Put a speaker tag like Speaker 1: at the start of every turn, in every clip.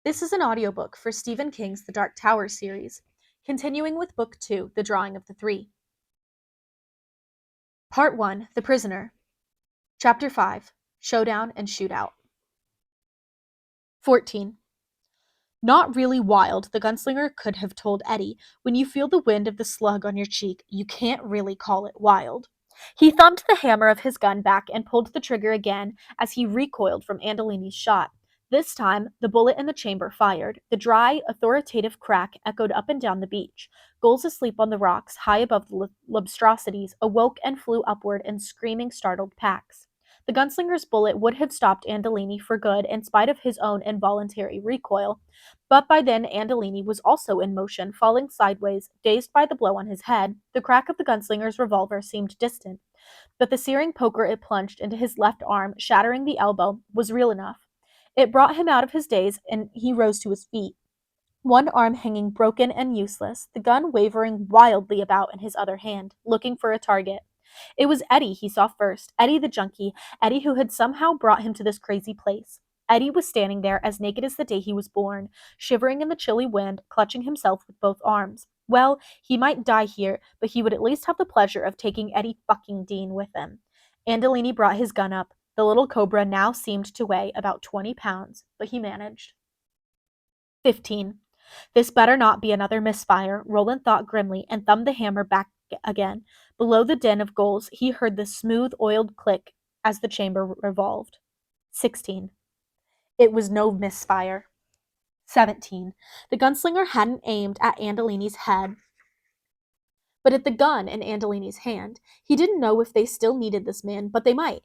Speaker 1: This is an audiobook for Stephen King's The Dark Tower series, continuing with Book 2, The Drawing of the Three. Part 1, The Prisoner. Chapter 5, Showdown and Shootout. 14. Not really wild, the gunslinger could have told Eddie. When you feel the wind of the slug on your cheek, you can't really call it wild. He thumped the hammer of his gun back and pulled the trigger again as he recoiled from Andolini's shot. This time, the bullet in the chamber fired. The dry, authoritative crack echoed up and down the beach. Gulls asleep on the rocks, high above the lobstrosities, awoke and flew upward in screaming, startled packs. The gunslinger's bullet would have stopped Andolini for good in spite of his own involuntary recoil, but by then Andolini was also in motion, falling sideways, dazed by the blow on his head. The crack of the gunslinger's revolver seemed distant, but the searing poker it plunged into his left arm, shattering the elbow, was real enough. It brought him out of his daze, and he rose to his feet, one arm hanging broken and useless, the gun wavering wildly about in his other hand, looking for a target. It was Eddie he saw first, Eddie the junkie, Eddie who had somehow brought him to this crazy place. Eddie was standing there as naked as the day he was born, shivering in the chilly wind, clutching himself with both arms. Well, he might die here, but he would at least have the pleasure of taking Eddie fucking Dean with him. Andolini brought his gun up. The little cobra now seemed to weigh about 20 pounds, but he managed. 15. This better not be another misfire, Roland thought grimly, and thumbed the hammer back again. Below the din of gulls, he heard the smooth, oiled click as the chamber revolved. 16. It was no misfire. 17. The gunslinger hadn't aimed at Andolini's head, but at the gun in Andolini's hand. He didn't know if they still needed this man, but they might.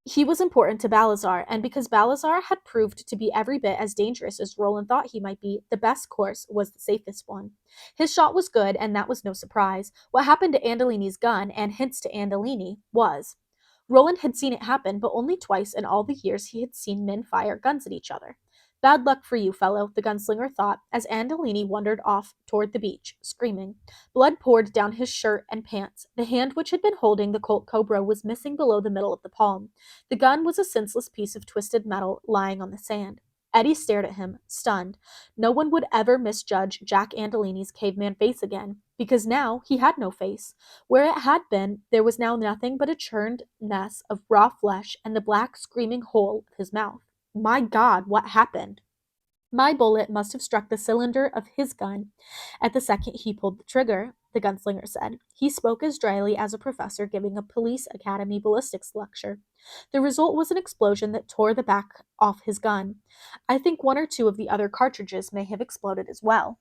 Speaker 1: He was important to Balazar, and because Balazar had proved to be every bit as dangerous as Roland thought he might be, the best course was the safest one. His shot was good, and that was no surprise. What happened to Andolini's gun, and hence to Andolini, was. Roland had seen it happen, but only twice in all the years he had seen men fire guns at each other. Bad luck for you, fellow, the gunslinger thought, as Andolini wandered off toward the beach, screaming. Blood poured down his shirt and pants. The hand which had been holding the Colt Cobra was missing below the middle of the palm. The gun was a senseless piece of twisted metal lying on the sand. Eddie stared at him, stunned. No one would ever misjudge Jack Andolini's caveman face again, because now he had no face. Where it had been, there was now nothing but a churned mess of raw flesh and the black screaming hole of his mouth. My God, what happened? My bullet must have struck the cylinder of his gun at the second he pulled the trigger, the gunslinger said. He spoke as dryly as a professor giving a police academy ballistics lecture. The result was an explosion that tore the back off his gun. I think one or two of the other cartridges may have exploded as well.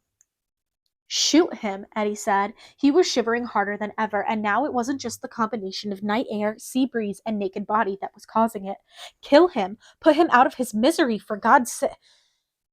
Speaker 1: Shoot him, Eddie said. He was shivering harder than ever, and now it wasn't just the combination of night air, sea breeze, and naked body that was causing it. Kill him. Put him out of his misery, for God's sake.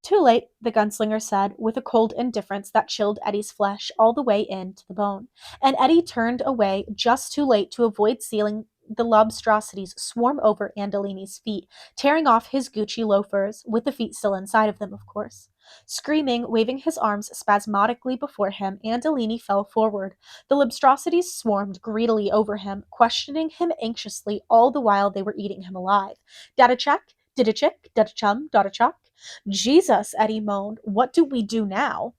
Speaker 1: Too late, the gunslinger said, with a cold indifference that chilled Eddie's flesh all the way in to the bone. And Eddie turned away just too late to avoid seeing the lobstrosities swarm over Andolini's feet, tearing off his Gucci loafers, with the feet still inside of them, of course. Screaming, waving his arms spasmodically before him, Andolini fell forward. The lobstrosities swarmed greedily over him, questioning him anxiously all the while they were eating him alive. Data check? Did a chick? Data chum? Data chuck? Jesus, Eddie moaned. What do we do now?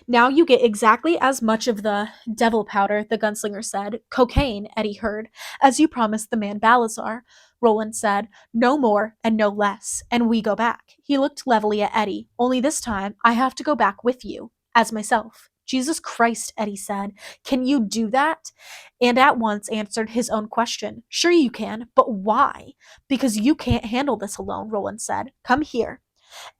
Speaker 1: Now you get exactly as much of the devil powder, the gunslinger said. Cocaine, Eddie heard, as you promised the man Balazar. Roland said, no more and no less, and we go back. He looked levelly at Eddie. Only this time, I have to go back with you, as myself. Jesus Christ, Eddie said. Can you do that? And at once answered his own question. Sure you can, but why? Because you can't handle this alone, Roland said. Come here.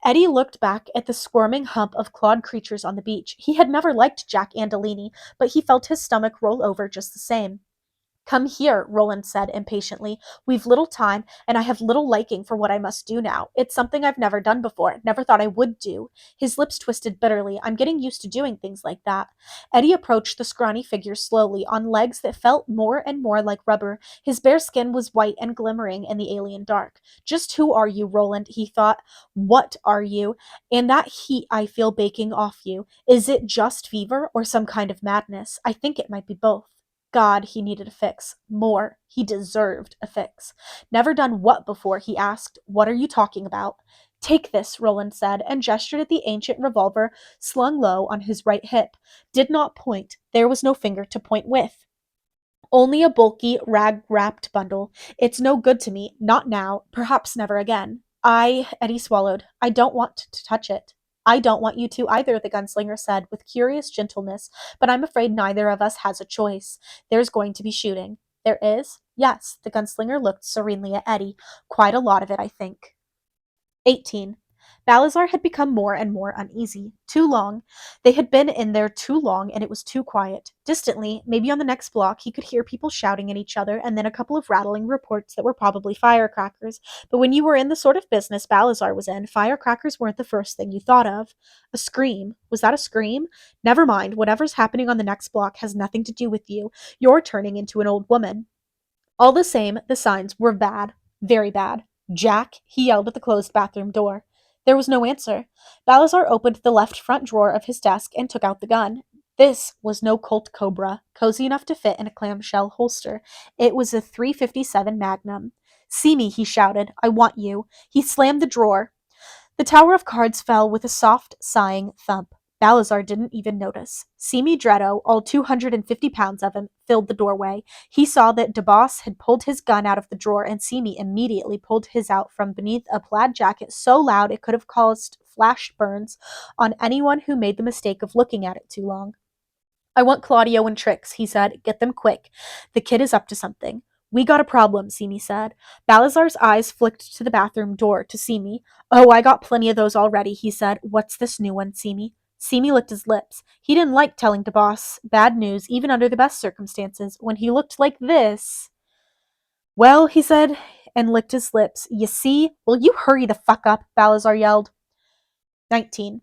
Speaker 1: Eddie looked back at the squirming hump of clawed creatures on the beach. He had never liked Jack Andolini, but he felt his stomach roll over just the same. Come here, Roland said impatiently. We've little time, and I have little liking for what I must do now. It's something I've never done before, never thought I would do. His lips twisted bitterly. I'm getting used to doing things like that. Eddie approached the scrawny figure slowly, on legs that felt more and more like rubber. His bare skin was white and glimmering in the alien dark. Just who are you, Roland? He thought. What are you? And that heat I feel baking off you. Is it just fever or some kind of madness? I think it might be both. God, he needed a fix. More. He deserved a fix. Never done what before, he asked. What are you talking about? Take this, Roland said, and gestured at the ancient revolver slung low on his right hip. Did not point. There was no finger to point with. Only a bulky, rag-wrapped bundle. It's no good to me. Not now. Perhaps never again. Eddie swallowed. I don't want to touch it. I don't want you to either, the gunslinger said with curious gentleness, but I'm afraid neither of us has a choice. There's going to be shooting. There is? Yes, the gunslinger looked serenely at Eddie. Quite a lot of it, I think. 18. Balazar had become more and more uneasy. Too long. They had been in there too long, and it was too quiet. Distantly, maybe on the next block, he could hear people shouting at each other, and then a couple of rattling reports that were probably firecrackers. But when you were in the sort of business Balazar was in, firecrackers weren't the first thing you thought of. A scream. Was that a scream? Never mind. Whatever's happening on the next block has nothing to do with you. You're turning into an old woman. All the same, the signs were bad. Very bad. Jack, he yelled at the closed bathroom door. There was no answer. Balazar opened the left front drawer of his desk and took out the gun. This was no Colt Cobra, cozy enough to fit in a clamshell holster. It was a 357 Magnum. See me, he shouted. I want you. He slammed the drawer. The tower of cards fell with a soft, sighing thump. Balazar didn't even notice. Simi Dretto, all 250 pounds of him, filled the doorway. He saw that DeBoss had pulled his gun out of the drawer, and Simi immediately pulled his out from beneath a plaid jacket so loud it could have caused flash burns on anyone who made the mistake of looking at it too long. I want Claudio and Trix, he said. Get them quick. The kid is up to something. We got a problem, Simi said. Balazar's eyes flicked to the bathroom door to Simi. Oh, I got plenty of those already, he said. What's this new one, Simi? Simi licked his lips. He didn't like telling DeBoss bad news, even under the best circumstances. When he looked like this... Well, he said, and licked his lips. You see? Will you hurry the fuck up? Balazar yelled. 19.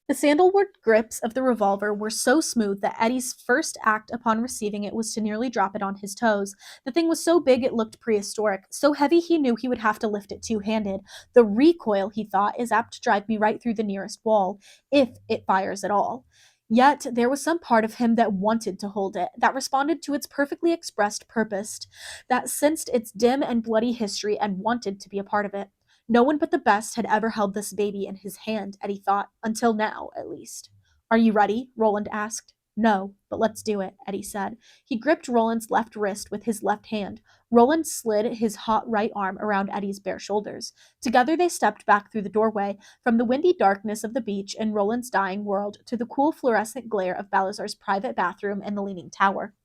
Speaker 1: The sandalwood grips of the revolver were so smooth that Eddie's first act upon receiving it was to nearly drop it on his toes. The thing was so big it looked prehistoric, so heavy he knew he would have to lift it two-handed. The recoil, he thought, is apt to drive me right through the nearest wall, if it fires at all. Yet there was some part of him that wanted to hold it, that responded to its perfectly expressed purpose, that sensed its dim and bloody history and wanted to be a part of it. No one but the best had ever held this baby in his hand, Eddie thought, until now, at least. Are you ready? Roland asked. No, but let's do it, Eddie said. He gripped Roland's left wrist with his left hand. Roland slid his hot right arm around Eddie's bare shoulders. Together they stepped back through the doorway, from the windy darkness of the beach in Roland's dying world to the cool fluorescent glare of Balazar's private bathroom and the leaning tower.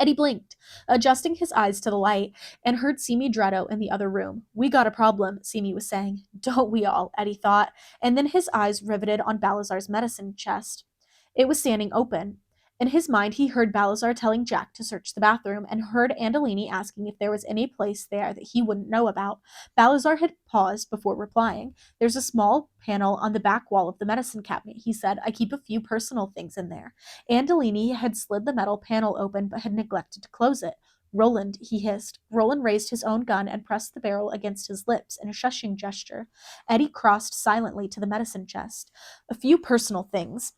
Speaker 1: Eddie blinked, adjusting his eyes to the light, and heard Simi Dretto in the other room. We got a problem, Simi was saying. Don't we all, Eddie thought, and then his eyes riveted on Balazar's medicine chest. It was standing open. In his mind, he heard Balazar telling Jack to search the bathroom, and heard Andolini asking if there was any place there that he wouldn't know about. Balazar had paused before replying. There's a small panel on the back wall of the medicine cabinet, he said. I keep a few personal things in there. Andolini had slid the metal panel open but had neglected to close it. Roland, he hissed. Roland raised his own gun and pressed the barrel against his lips in a shushing gesture. Eddie crossed silently to the medicine chest. A few personal things.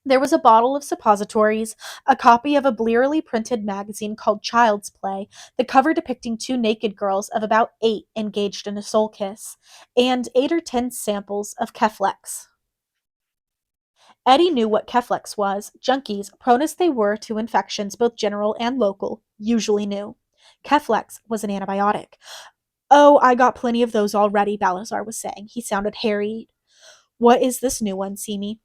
Speaker 1: There was a bottle of suppositories, a copy of a blearily printed magazine called Child's Play, the cover depicting two naked girls of about 8 engaged in a soul kiss, and 8 or 10 samples of Keflex. Eddie knew what Keflex was. Junkies, prone as they were to infections, both general and local, usually knew. Keflex was an antibiotic. Oh, I got plenty of those already, Balazar was saying. He sounded harried. What is this new one, Simi?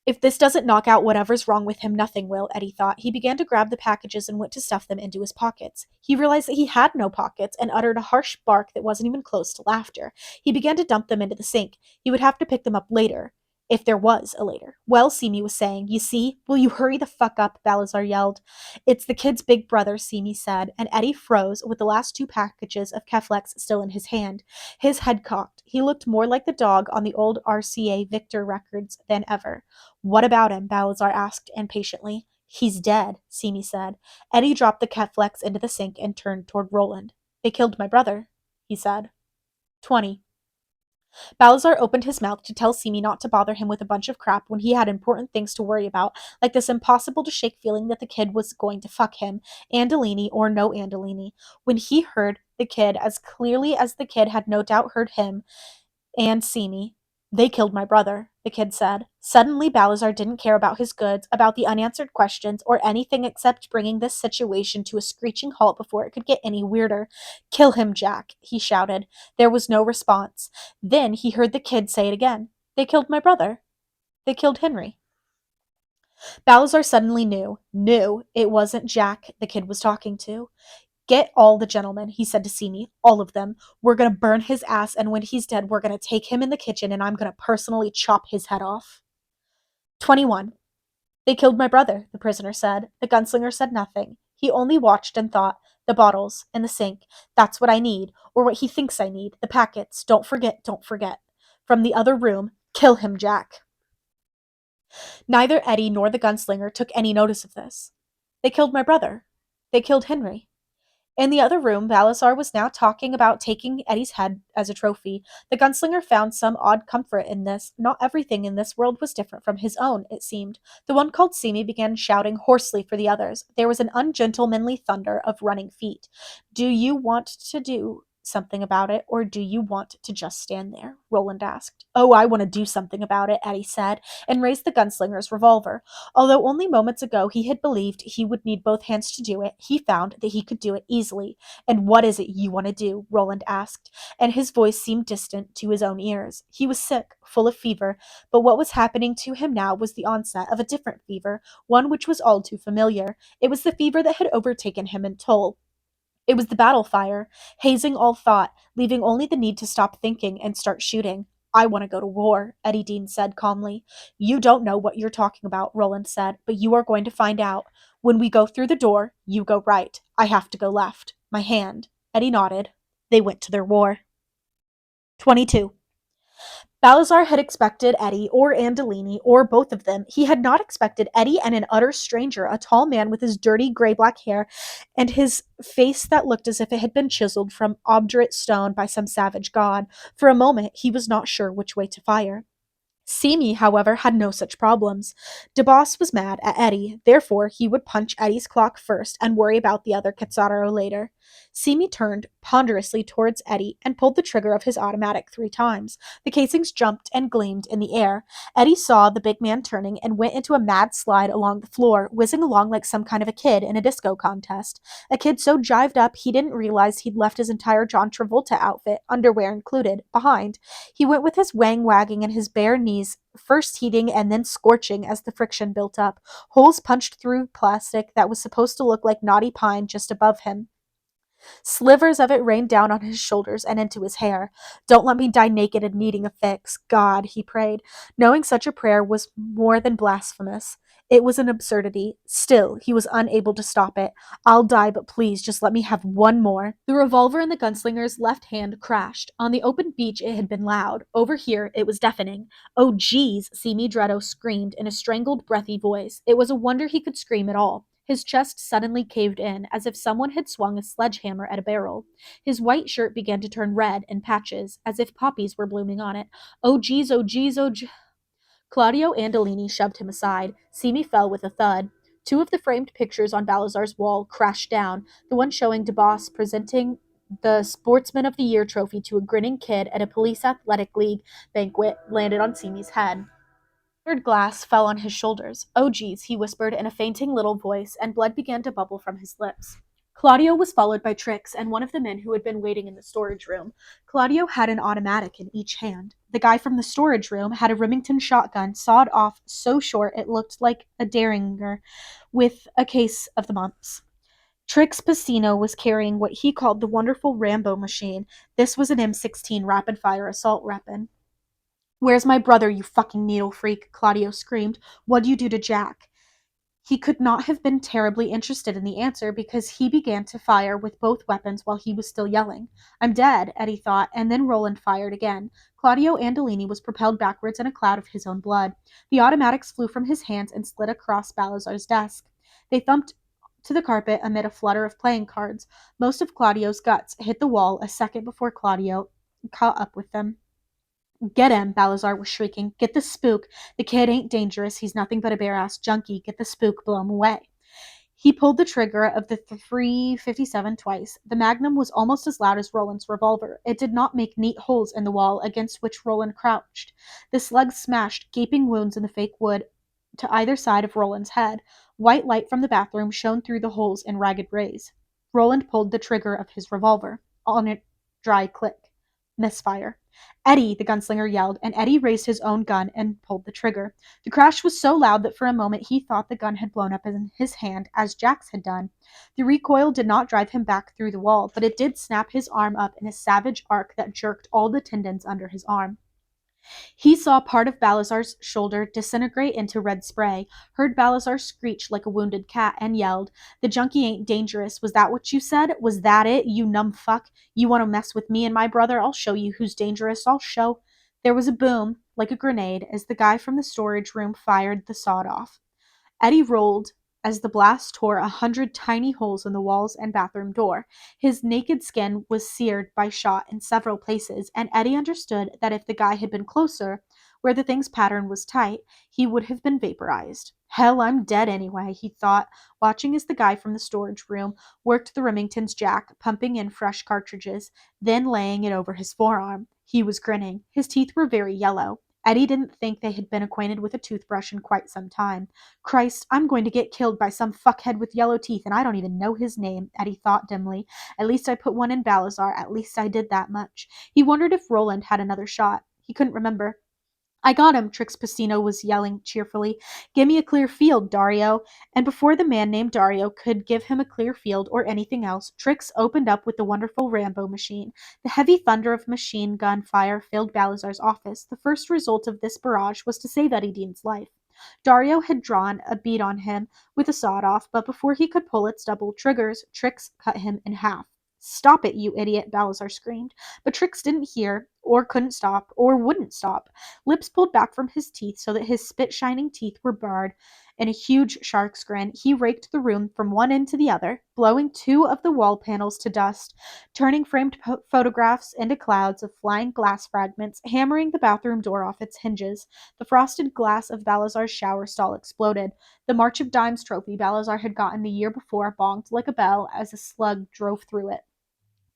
Speaker 1: If this doesn't knock out whatever's wrong with him, nothing will, Eddie thought. He began to grab the packages and went to stuff them into his pockets. He realized that he had no pockets and uttered a harsh bark that wasn't even close to laughter. He began to dump them into the sink. He would have to pick them up later. If there was a later. Well, Simi was saying, you see? Will you hurry the fuck up? Balazar yelled. It's the kid's big brother, Simi said, and Eddie froze with the last 2 packages of Keflex still in his hand. His head cocked. He looked more like the dog on the old RCA Victor records than ever. What about him? Balazar asked impatiently. He's dead, Simi said. Eddie dropped the Keflex into the sink and turned toward Roland. They killed my brother, he said. 20. Balazar opened his mouth to tell Simi not to bother him with a bunch of crap when he had important things to worry about, like this impossible-to-shake feeling that the kid was going to fuck him, Andolini or no Andolini. When he heard the kid as clearly as the kid had no doubt heard him, And see me. They killed my brother, the kid said. Suddenly, Balazar didn't care about his goods, about the unanswered questions, or anything except bringing this situation to a screeching halt before it could get any weirder. Kill him, Jack, he shouted. There was no response. Then he heard the kid say it again. They killed my brother. They killed Henry. Balazar suddenly knew it wasn't Jack the kid was talking to. Get all the gentlemen, he said to Simi, all of them. We're going to burn his ass, and when he's dead, we're going to take him in the kitchen, and I'm going to personally chop his head off. 21. They killed my brother, the prisoner said. The gunslinger said nothing. He only watched and thought. The bottles, in the sink. That's what I need, or what he thinks I need. The packets. Don't forget, don't forget. From the other room, kill him, Jack. Neither Eddie nor the gunslinger took any notice of this. They killed my brother. They killed Henry. In the other room, Balazar was now talking about taking Eddie's head as a trophy. The gunslinger found some odd comfort in this. Not everything in this world was different from his own, it seemed. The one called Simi began shouting hoarsely for the others. There was an ungentlemanly thunder of running feet. Do you want to do something about it, or do you want to just stand there? Roland asked. Oh, I want to do something about it, Eddie said, and raised the gunslinger's revolver. Although only moments ago he had believed he would need both hands to do it, he found that he could do it easily. And what is it you want to do? Roland asked, and his voice seemed distant to his own ears. He was sick, full of fever, but what was happening to him now was the onset of a different fever, one which was all too familiar. It was the fever that had overtaken him in Tull. It was the battle fire, hazing all thought, leaving only the need to stop thinking and start shooting. I want to go to war, Eddie Dean said calmly. You don't know what you're talking about, Roland said, but you are going to find out. When we go through the door, you go right. I have to go left. My hand. Eddie nodded. They went to their war. 22. Balazar had expected Eddie or Andolini or both of them. He had not expected Eddie and an utter stranger, a tall man with his dirty gray-black hair and his face that looked as if it had been chiseled from obdurate stone by some savage god. For a moment, he was not sure which way to fire. Simi, however, had no such problems. DeBoss was mad at Eddie, therefore he would punch Eddie's clock first and worry about the other Cazzaro later. Simi turned ponderously towards Eddie and pulled the trigger of his automatic 3 times. The casings jumped and gleamed in the air. Eddie saw the big man turning and went into a mad slide along the floor, whizzing along like some kind of a kid in a disco contest. A kid so jived up he didn't realize he'd left his entire John Travolta outfit, underwear included, behind. He went with his wang wagging and his bare knees first heating and then scorching as the friction built up. Holes punched through plastic that was supposed to look like knotty pine just above him. Slivers of it rained down on his shoulders and into his hair. Don't let me die naked and needing a fix. God, he prayed. Knowing such a prayer was more than blasphemous. It was an absurdity. Still, he was unable to stop it. I'll die, but please just let me have one more. The revolver in the gunslinger's left hand crashed. On the open beach, it had been loud. Over here, it was deafening. Oh, geez, Simi Dretto screamed in a strangled, breathy voice. It was a wonder he could scream at all. His chest suddenly caved in, as if someone had swung a sledgehammer at a barrel. His white shirt began to turn red in patches, as if poppies were blooming on it. Oh, geez, oh, geez, oh, geez. Claudio Andolini shoved him aside. Simi fell with a thud. 2 of the framed pictures on Balazar's wall crashed down, the one showing DeBoss presenting the Sportsman of the Year trophy to a grinning kid at a police athletic league banquet landed on Simi's head. Shattered glass fell on his shoulders. Oh, geez, he whispered in a fainting little voice, and blood began to bubble from his lips. Claudio was followed by Trix and one of the men who had been waiting in the storage room. Claudio had an automatic in each hand. The guy from the storage room had a Remington shotgun sawed off so short it looked like a Derringer with a case of the mumps. Trix Pacino was carrying what he called the wonderful Rambo machine. This was an M16 rapid-fire assault weapon. Where's my brother, you fucking needle freak? Claudio screamed. What'd you do to Jack? He could not have been terribly interested in the answer because he began to fire with both weapons while he was still yelling. I'm dead, Eddie thought, and then Roland fired again. Claudio Andolini was propelled backwards in a cloud of his own blood. The automatics flew from his hands and slid across Balazar's desk. They thumped to the carpet amid a flutter of playing cards. Most of Claudio's guts hit the wall a second before Claudio caught up with them. Get him, Balazar was shrieking. Get the spook. The kid ain't dangerous. He's nothing but a bare-ass junkie. Get the spook. Blow him away. He pulled the trigger of the 357 twice. The magnum was almost as loud as Roland's revolver. It did not make neat holes in the wall against which Roland crouched. The slug smashed gaping wounds in the fake wood to either side of Roland's head. White light from the bathroom shone through the holes in ragged rays. Roland pulled the trigger of his revolver. On a dry click. Misfire. Eddie, the gunslinger yelled, and Eddie raised his own gun and pulled the trigger. The crash was so loud that for a moment he thought the gun had blown up in his hand, as Jack's had done. The recoil did not drive him back through the wall, but it did snap his arm up in a savage arc that jerked all the tendons under his arm. He saw part of Balazar's shoulder disintegrate into red spray, heard Balazar screech like a wounded cat, and yelled, "The junkie ain't dangerous. Was that what you said? Was that it, you numb fuck? You want to mess with me and my brother? I'll show you who's dangerous. I'll show." There was a boom, like a grenade, as the guy from the storage room fired the sawed off. Eddie rolled as the blast tore 100 tiny holes in the walls and bathroom door. His naked skin was seared by shot in several places, and Eddie understood that if the guy had been closer, where the thing's pattern was tight, he would have been vaporized. Hell, I'm dead anyway, he thought, watching as the guy from the storage room worked the Remington's jack, pumping in fresh cartridges, then laying it over his forearm. He was grinning. His teeth were very yellow. Eddie didn't think they had been acquainted with a toothbrush in quite some time. Christ, I'm going to get killed by some fuckhead with yellow teeth, and I don't even know his name, Eddie thought dimly. At least I put one in Balazar. At least I did that much. He wondered if Roland had another shot. He couldn't remember. "I got him," Trix Pacino was yelling cheerfully. "Give me a clear field, Dario." And before the man named Dario could give him a clear field or anything else, Trix opened up with the wonderful Rambo machine. The heavy thunder of machine gun fire filled Balazar's office. The first result of this barrage was to save Eddie Dean's life. Dario had drawn a bead on him with a sawed-off, but before he could pull its double triggers, Trix cut him in half. "Stop it, you idiot," Balazar screamed. But Trix didn't hear, or couldn't stop, or wouldn't stop. Lips pulled back from his teeth so that his spit-shining teeth were barred in a huge shark's grin. He raked the room from one end to the other, blowing 2 of the wall panels to dust, turning framed photographs into clouds of flying glass fragments, hammering the bathroom door off its hinges. The frosted glass of Balazar's shower stall exploded. The March of Dimes trophy Balazar had gotten the year before bonged like a bell as a slug drove through it.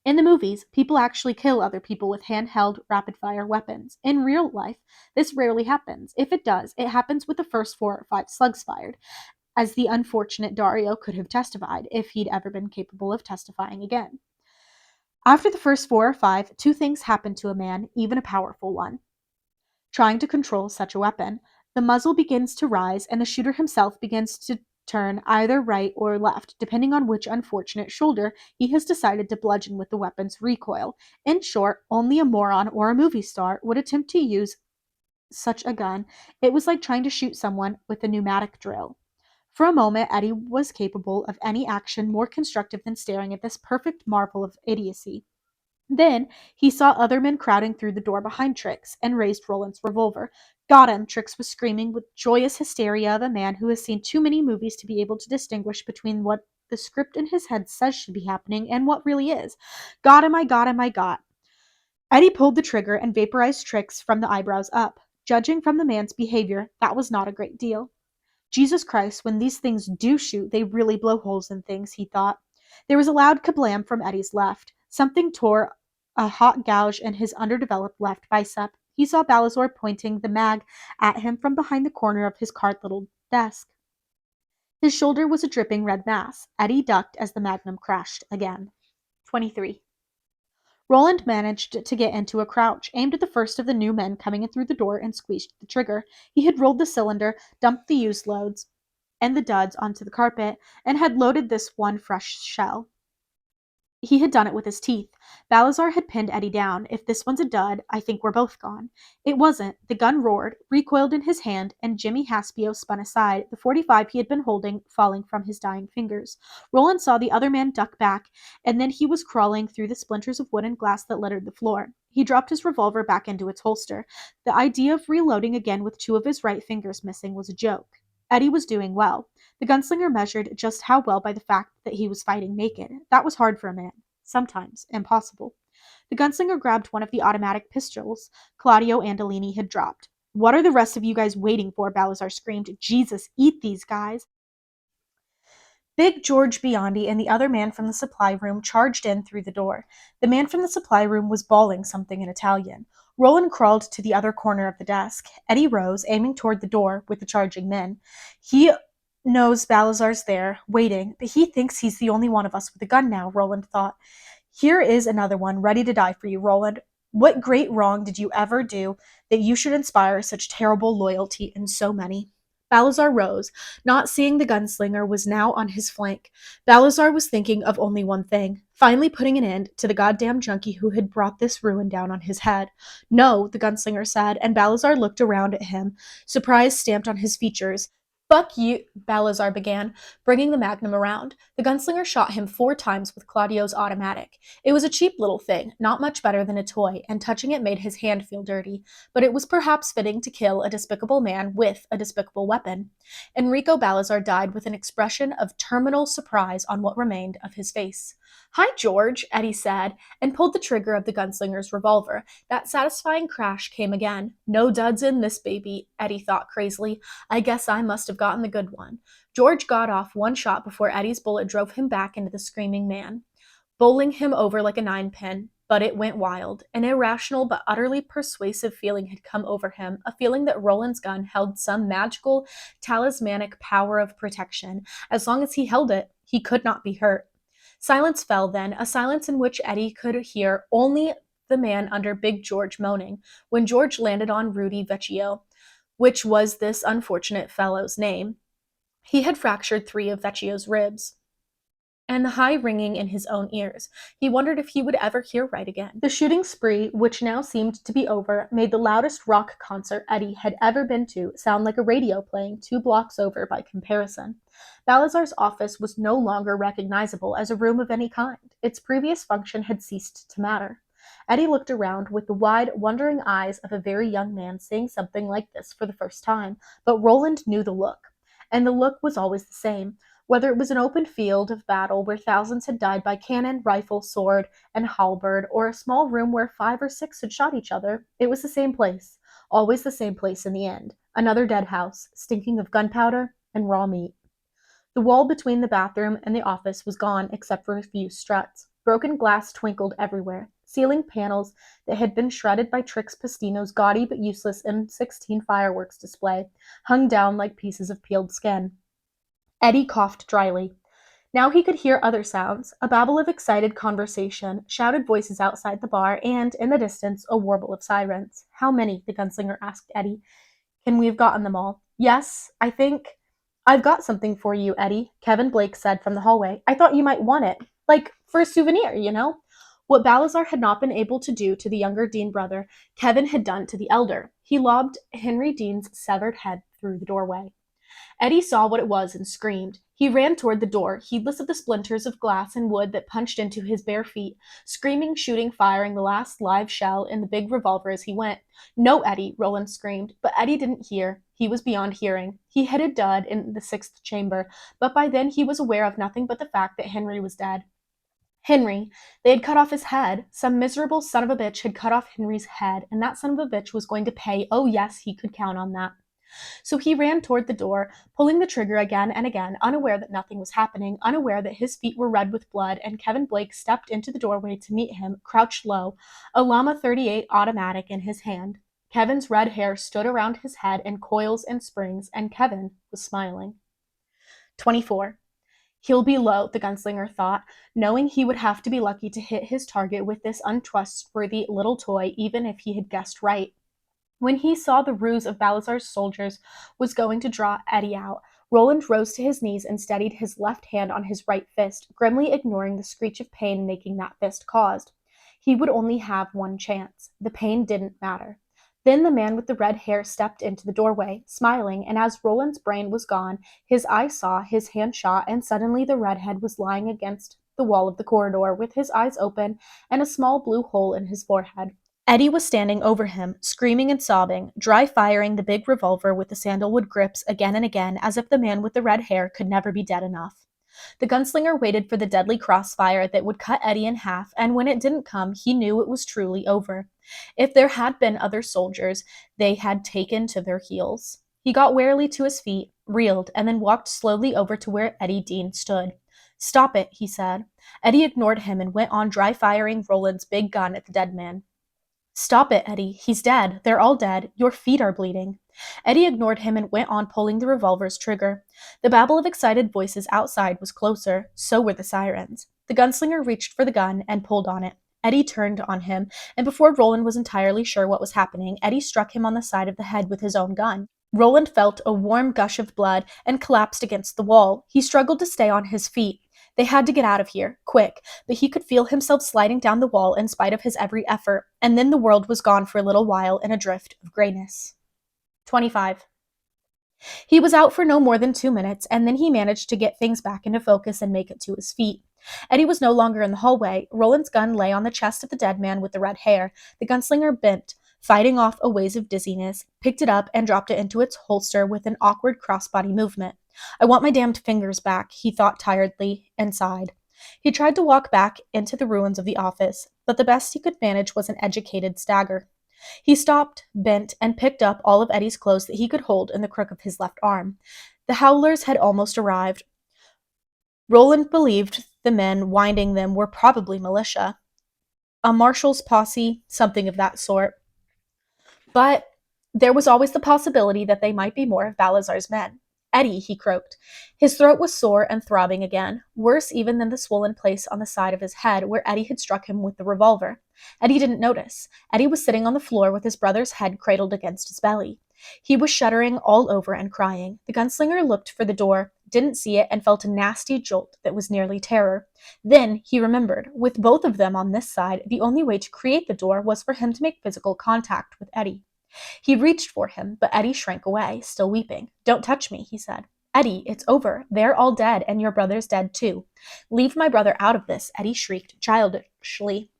Speaker 1: In the movies, people actually kill other people with handheld, rapid-fire weapons. In real life, this rarely happens. If it does, it happens with the first 4 or 5 slugs fired, as the unfortunate Dario could have testified, if he'd ever been capable of testifying again. After the first 4 or 5, 2 things happen to a man, even a powerful one, trying to control such a weapon. The muzzle begins to rise, and the shooter himself begins to turn either right or left, depending on which unfortunate shoulder he has decided to bludgeon with the weapon's recoil. In short, only a moron or a movie star would attempt to use such a gun. It was like trying to shoot someone with a pneumatic drill. For a moment, Eddie was capable of any action more constructive than staring at this perfect marvel of idiocy. Then he saw other men crowding through the door behind Trix, and raised Roland's revolver. "Got him!" Trix was screaming with joyous hysteria of a man who has seen too many movies to be able to distinguish between what the script in his head says should be happening and what really is. "Got him! I got him! I got." Eddie pulled the trigger and vaporized Trix from the eyebrows up. Judging from the man's behavior, that was not a great deal. Jesus Christ, when these things do shoot, they really blow holes in things, he thought. There was a loud kablam from Eddie's left. Something tore a hot gouge in his underdeveloped left bicep. He saw Balazar pointing the mag at him from behind the corner of his cart-little desk. His shoulder was a dripping red mass. Eddie ducked as the magnum crashed again. 23. Roland managed to get into a crouch, aimed at the first of the new men coming in through the door, and squeezed the trigger. He had rolled the cylinder, dumped the used loads and the duds onto the carpet, and had loaded this one fresh shell. He had done it with his teeth. Balazar had pinned Eddie down. "If this one's a dud, I think we're both gone." It wasn't. The gun roared, recoiled in his hand, and Jimmy Haspio spun aside, the .45 he had been holding falling from his dying fingers. Roland saw the other man duck back, and then he was crawling through the splinters of wood and glass that littered the floor. He dropped his revolver back into its holster. The idea of reloading again with 2 of his right fingers missing was a joke. Eddie was doing well. The gunslinger measured just how well by the fact that he was fighting naked. That was hard for a man. Sometimes impossible. The gunslinger grabbed one of the automatic pistols Claudio Andolini had dropped. "What are the rest of you guys waiting for?" Balazar screamed. "Jesus, eat these guys." Big George Biondi and the other man from the supply room charged in through the door. The man from the supply room was bawling something in Italian. Roland crawled to the other corner of the desk. Eddie rose, aiming toward the door with the charging men. He knows Balazar's there, waiting, but he thinks he's the only one of us with a gun now, Roland thought. Here is another one ready to die for you, Roland. What great wrong did you ever do that you should inspire such terrible loyalty in so many? Balazar rose, not seeing the gunslinger was now on his flank. Balazar was thinking of only one thing, finally putting an end to the goddamn junkie who had brought this ruin down on his head. No, the gunslinger said, and Balazar looked around at him, surprise stamped on his features. Fuck you, Balazar began, bringing the magnum around. The gunslinger shot him 4 times with Claudio's automatic. It was a cheap little thing, not much better than a toy, and touching it made his hand feel dirty, but it was perhaps fitting to kill a despicable man with a despicable weapon. Enrico Balazar died with an expression of terminal surprise on what remained of his face. Hi, George, Eddie said, and pulled the trigger of the gunslinger's revolver. That satisfying crash came again. No duds in this baby, Eddie thought crazily. I guess I must have gotten the good one. George got off one shot before Eddie's bullet drove him back into the screaming man, bowling him over like a 9-pin. But it went wild. An irrational but utterly persuasive feeling had come over him, a feeling that Roland's gun held some magical, talismanic power of protection. As long as he held it, he could not be hurt. Silence fell then, a silence in which Eddie could hear only the man under Big George moaning, when George landed on Rudy Vecchio, which was this unfortunate fellow's name. He had fractured 3 of Vecchio's ribs, and the high ringing in his own ears. He wondered if he would ever hear right again. The shooting spree, which now seemed to be over, made the loudest rock concert Eddie had ever been to sound like a radio playing 2 blocks over by comparison. Balazar's office was no longer recognizable as a room of any kind. Its previous function had ceased to matter. Eddie looked around with the wide, wondering eyes of a very young man seeing something like this for the first time, but Roland knew the look. And the look was always the same. Whether it was an open field of battle where thousands had died by cannon, rifle, sword, and halberd, or a small room where 5 or 6 had shot each other, it was the same place. Always the same place in the end. Another dead house, stinking of gunpowder and raw meat. The wall between the bathroom and the office was gone except for a few struts. Broken glass twinkled everywhere. Ceiling panels that had been shredded by Trix Pastino's gaudy but useless M16 fireworks display hung down like pieces of peeled skin. Eddie coughed dryly. Now he could hear other sounds, a babble of excited conversation, shouted voices outside the bar, and, in the distance, a warble of sirens. How many? The gunslinger asked Eddie. Can we have gotten them all? Yes, I think. I've got something for you, Eddie, Kevin Blake said from the hallway. I thought you might want it. Like, for a souvenir, you know? What Balazar had not been able to do to the younger Dean brother, Kevin had done to the elder. He lobbed Henry Dean's severed head through the doorway. Eddie saw what it was and screamed. He ran toward the door, heedless of the splinters of glass and wood that punched into his bare feet, screaming, shooting, firing the last live shell in the big revolver as he went. No, Eddie, Roland screamed, but Eddie didn't hear. He was beyond hearing. He hit a dud in the 6th chamber, but by then he was aware of nothing but the fact that Henry was dead. Henry. They had cut off his head. Some miserable son of a bitch had cut off Henry's head, and that son of a bitch was going to pay. Oh, yes, he could count on that. So he ran toward the door, pulling the trigger again and again, unaware that nothing was happening, unaware that his feet were red with blood, and Kevin Blake stepped into the doorway to meet him, crouched low, a Llama 38 automatic in his hand. Kevin's red hair stood around his head in coils and springs, and Kevin was smiling. 24. He'll be low, the gunslinger thought, knowing he would have to be lucky to hit his target with this untrustworthy little toy, even if he had guessed right. When he saw the ruse of Balazar's soldiers was going to draw Eddie out, Roland rose to his knees and steadied his left hand on his right fist, grimly ignoring the screech of pain making that fist caused. He would only have one chance. The pain didn't matter. Then the man with the red hair stepped into the doorway, smiling, and as Roland's brain was gone, his eye saw, his hand shot, and suddenly the redhead was lying against the wall of the corridor with his eyes open and a small blue hole in his forehead. Eddie was standing over him, screaming and sobbing, dry-firing the big revolver with the sandalwood grips again and again, as if the man with the red hair could never be dead enough. The gunslinger waited for the deadly crossfire that would cut Eddie in half, and when it didn't come, he knew it was truly over. If there had been other soldiers, they had taken to their heels. He got warily to his feet, reeled, and then walked slowly over to where Eddie Dean stood. "Stop it," he said. Eddie ignored him and went on dry-firing Roland's big gun at the dead man. "Stop it, Eddie. He's dead. They're all dead. Your feet are bleeding." Eddie ignored him and went on pulling the revolver's trigger. The babble of excited voices outside was closer. So were the sirens. The gunslinger reached for the gun and pulled on it. Eddie turned on him, and before Roland was entirely sure what was happening, Eddie struck him on the side of the head with his own gun. Roland felt a warm gush of blood and collapsed against the wall. He struggled to stay on his feet. They had to get out of here, quick, but he could feel himself sliding down the wall in spite of his every effort, and then the world was gone for a little while in a drift of grayness. 25. He was out for no more than 2 minutes, and then he managed to get things back into focus and make it to his feet. Eddie was no longer in the hallway. Roland's gun lay on the chest of the dead man with the red hair. The gunslinger bent, fighting off a wave of dizziness, picked it up and dropped it into its holster with an awkward crossbody movement. "I want my damned fingers back," he thought tiredly, and sighed. He tried to walk back into the ruins of the office, but the best he could manage was an educated stagger. He stopped, bent, and picked up all of Eddie's clothes that he could hold in the crook of his left arm. The howlers had almost arrived. Roland believed the men winding them were probably militia, a marshal's posse, something of that sort. But there was always the possibility that they might be more of Balazar's men. "Eddie," he croaked. His throat was sore and throbbing again, worse even than the swollen place on the side of his head where Eddie had struck him with the revolver. Eddie didn't notice. Eddie was sitting on the floor with his brother's head cradled against his belly. He was shuddering all over and crying. The gunslinger looked for the door, didn't see it, and felt a nasty jolt that was nearly terror. Then he remembered, with both of them on this side, the only way to create the door was for him to make physical contact with Eddie. He reached for him, but Eddie shrank away, still weeping. "Don't touch me," he said. "Eddie, it's over. They're all dead, and your brother's dead too." "Leave my brother out of this," Eddie shrieked childishly.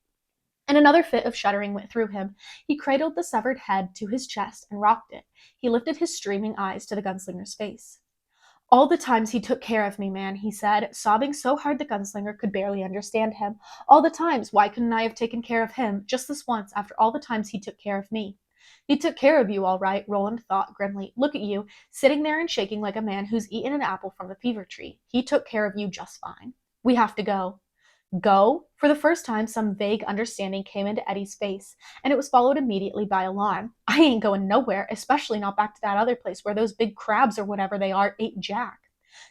Speaker 1: And another fit of shuddering went through him. He cradled the severed head to his chest and rocked it. He lifted his streaming eyes to the gunslinger's face. "All the times he took care of me, man," he said, sobbing so hard the gunslinger could barely understand him. "All the times, why couldn't I have taken care of him, just this once, after all the times he took care of me?" "He took care of you, all right," Roland thought grimly. "Look at you, sitting there and shaking like a man who's eaten an apple from the fever tree. He took care of you just fine. We have to go." "Go?" For the first time, some vague understanding came into Eddie's face, and it was followed immediately by alarm. "I ain't going nowhere, especially not back to that other place where those big crabs or whatever they are ate Jack."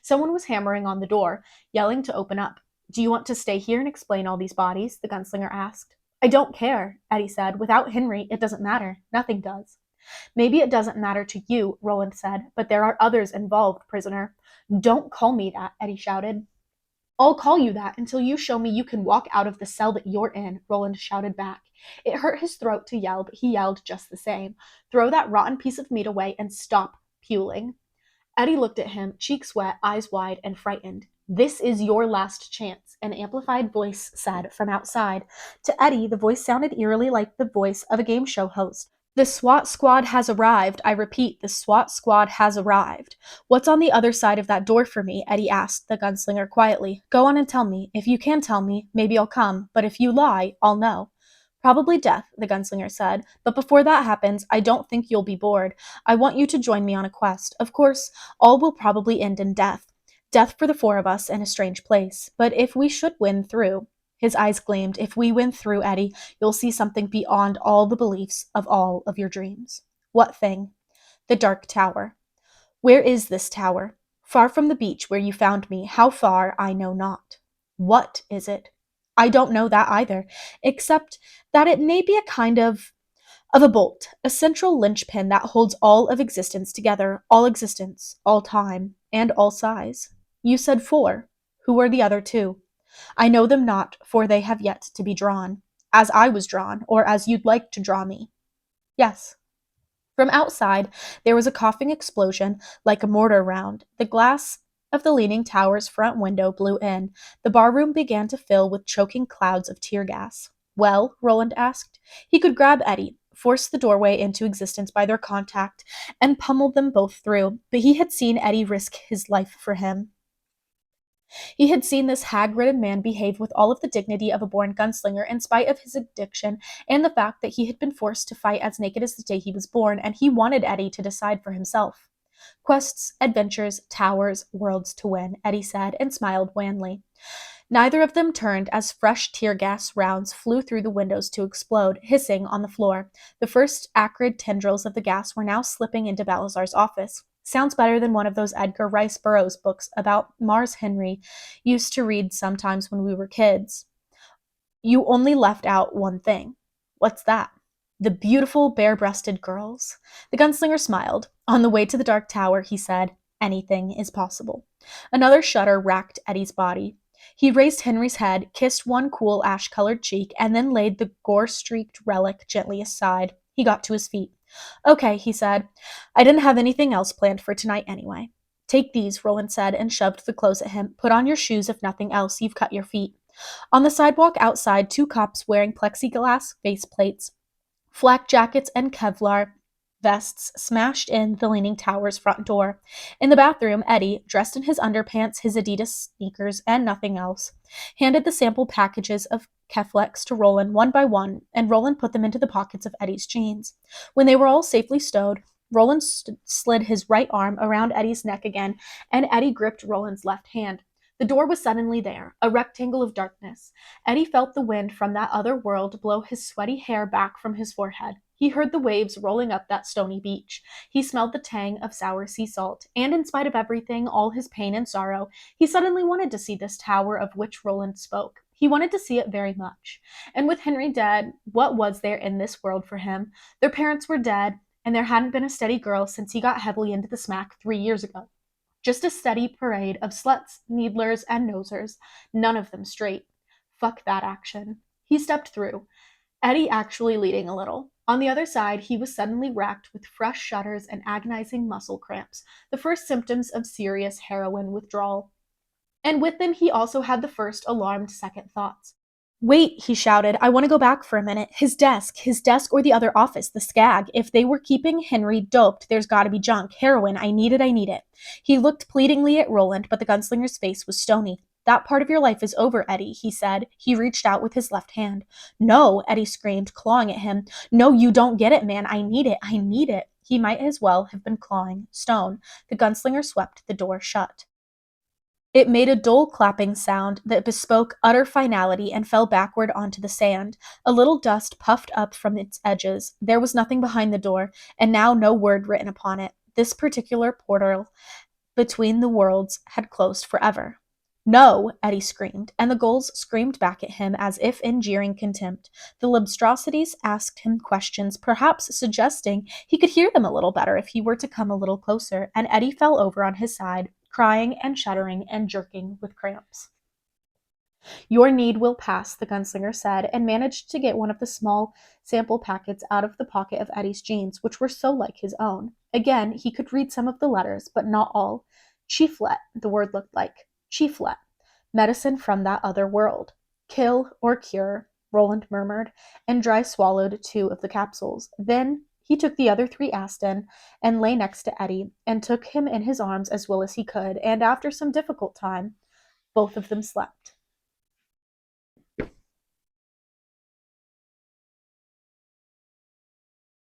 Speaker 1: Someone was hammering on the door, yelling to open up. "Do you want to stay here and explain all these bodies?" the gunslinger asked. "I don't care," Eddie said. "Without Henry, it doesn't matter. Nothing does." "Maybe it doesn't matter to you," Roland said, "but there are others involved, prisoner." "Don't call me that," Eddie shouted. "I'll call you that until you show me you can walk out of the cell that you're in," Roland shouted back. It hurt his throat to yell, but he yelled just the same. "Throw that rotten piece of meat away and stop puling." Eddie looked at him, cheeks wet, eyes wide, and frightened. "This is your last chance," an amplified voice said from outside. To Eddie, the voice sounded eerily like the voice of a game show host. "The SWAT squad has arrived. I repeat, the SWAT squad has arrived." "What's on the other side of that door for me?" Eddie asked the gunslinger quietly. "Go on and tell me. If you can tell me, maybe I'll come, but if you lie, I'll know." "Probably death," the gunslinger said, "but before that happens, I don't think you'll be bored. I want you to join me on a quest. Of course, all will probably end in death. Death for the four of us in a strange place. But if we should win through—" His eyes gleamed. "If we win through, Eddie, you'll see something beyond all the beliefs of all of your dreams." "What thing?" "The Dark Tower." "Where is this tower?" "Far from the beach where you found me. How far, I know not." "What is it?" "I don't know that either, except that it may be a kind of a bolt, a central linchpin that holds all of existence together, all existence, all time, and all size." "You said four. Who are the other two?" "I know them not, for they have yet to be drawn." "As I was drawn, or as you'd like to draw me?" "Yes." From outside, there was a coughing explosion, like a mortar round. The glass of the leaning tower's front window blew in. The barroom began to fill with choking clouds of tear gas. "Well?" Roland asked. He could grab Eddie, force the doorway into existence by their contact, and pummel them both through, but he had seen Eddie risk his life for him. He had seen this hag-ridden man behave with all of the dignity of a born gunslinger in spite of his addiction and the fact that he had been forced to fight as naked as the day he was born, and he wanted Eddie to decide for himself. Quests, adventures, towers, worlds to win, Eddie said, and smiled wanly. Neither of them turned as fresh tear gas rounds flew through the windows to explode, hissing on the floor. The first acrid tendrils of the gas were now slipping into Balazar's office. Sounds better than one of those Edgar Rice Burroughs books about Mars Henry used to read sometimes when we were kids. You only left out one thing. What's that? The beautiful, bare breasted girls. The gunslinger smiled. On the way to the Dark Tower, he said, anything is possible. Another shudder racked Eddie's body. He raised Henry's head, kissed one cool ash colored cheek, and then laid the gore streaked relic gently aside. He got to his feet. Okay, he said. I didn't have anything else planned for tonight anyway. Take these, Roland said, and shoved the clothes at him. Put on your shoes, if nothing else. You've cut your feet. On the sidewalk outside, two cops wearing plexiglass faceplates, flak jackets, and Kevlar vests smashed in the Leaning Tower's front door. In the bathroom, Eddie, dressed in his underpants, his Adidas sneakers, and nothing else, handed the sample packages of Keflex to Roland one by one, and Roland put them into the pockets of Eddie's jeans. When they were all safely stowed, Roland slid his right arm around Eddie's neck again, and Eddie gripped Roland's left hand. The door was suddenly there, a rectangle of darkness. Eddie felt the wind from that other world blow his sweaty hair back from his forehead. He heard the waves rolling up that stony beach. He smelled the tang of sour sea salt. And in spite of everything, all his pain and sorrow, he suddenly wanted to see this tower of which Roland spoke. He wanted to see it very much. And with Henry dead, what was there in this world for him? Their parents were dead, and there hadn't been a steady girl since he got heavily into the smack 3 years ago. Just a steady parade of sluts, needlers, and nosers, none of them straight. Fuck that action. He stepped through, Eddie actually leading a little. On the other side, he was suddenly racked with fresh shudders and agonizing muscle cramps, the first symptoms of serious heroin withdrawal. And with them, he also had the first alarmed second thoughts. Wait, he shouted. I want to go back for a minute. His desk or the other office, the skag. If they were keeping Henry doped, there's got to be junk. Heroin, I need it. He looked pleadingly at Roland, but the gunslinger's face was stony. That part of your life is over, Eddie, he said. He reached out with his left hand. No, Eddie screamed, clawing at him. No, you don't get it, man. I need it. He might as well have been clawing stone. The gunslinger swept the door shut. It made a dull clapping sound that bespoke utter finality and fell backward onto the sand. A little dust puffed up from its edges. There was nothing behind the door, and now no word written upon it. This particular portal between the worlds had closed forever. No, Eddie screamed, and the gulls screamed back at him as if in jeering contempt. The Libstrosities asked him questions, perhaps suggesting he could hear them a little better if he were to come a little closer, and Eddie fell over on his side, crying and shuddering and jerking with cramps. Your need will pass, the gunslinger said, and managed to get one of the small sample packets out of the pocket of Eddie's jeans, which were so like his own. Again, he could read some of the letters, but not all. Chieflet, the word looked like. Chieflet. Medicine from that other world. Kill or cure, Roland murmured, and dry swallowed 2 of the capsules. Then he took the other 3 Aston and lay next to Eddie and took him in his arms as well as he could, and after some difficult time, both of them slept.